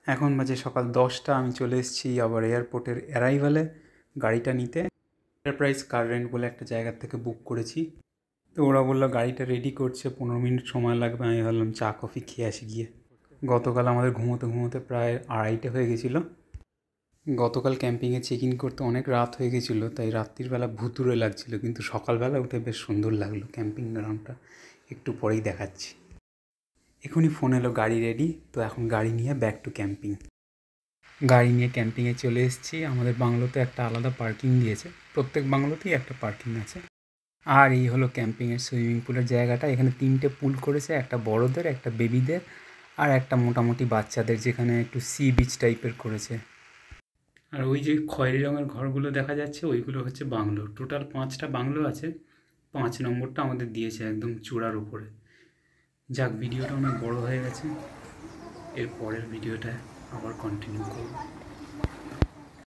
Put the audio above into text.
এখন বাজে সকাল 10টা। আমি চলে এসেছি আবার এয়ারপোর্টের অ্যারাইভালে গাড়িটা নিতে। এন্টারপ্রাইজ কার রেন্ট বলে একটা জায়গার থেকে বুক করেছি। তো ওরা বললো গাড়িটা রেডি করছে, 15 মিনিট সময় লাগবে। আমি ভাবলাম চা কফি খেয়ে আসি গিয়ে। গতকাল আমাদের ঘুমোতে ঘুমোতে প্রায় 2:30 হয়ে গেছিলো। গতকাল ক্যাম্পিংয়ে চেক ইন করতে অনেক রাত হয়ে গেছিলো, তাই রাত্রিবেলা ভুতুড়ে লাগছিলো, কিন্তু সকালবেলা উঠে বেশ সুন্দর লাগলো। ক্যাম্পিং গ্রাউন্ডটা একটু পরেই দেখাচ্ছি। এখনই ফোন এলো গাড়ি রেডি, তো এখন গাড়ি নিয়ে ব্যাক টু ক্যাম্পিং। গাড়ি নিয়ে ক্যাম্পিংয়ে চলে এসেছি। আমাদের বাংলোতে একটা আলাদা পার্কিং দিয়েছে, প্রত্যেক বাংলোতেই একটা পার্কিং আছে। আর এই হলো ক্যাম্পিংয়ের সুইমিং পুলের জায়গাটা। এখানে 3টে পুল করেছে, একটা বড়দের, একটা বেবিদের, আর একটা মোটামুটি বাচ্চাদের, যেখানে একটু সি বিচ টাইপের করেছে। আর ওই যে খয়েরি রঙের ঘরগুলো দেখা যাচ্ছে, ওইগুলো হচ্ছে বাংলো। টোটাল 5টা বাংলো আছে, 5 নম্বরটা আমাদের দিয়েছে একদম চূড়ার উপরে। যাক, ভিডিওটা অনেক বড় হয়ে গেছে, এর পরের ভিডিওটা আবার কন্টিনিউ করব।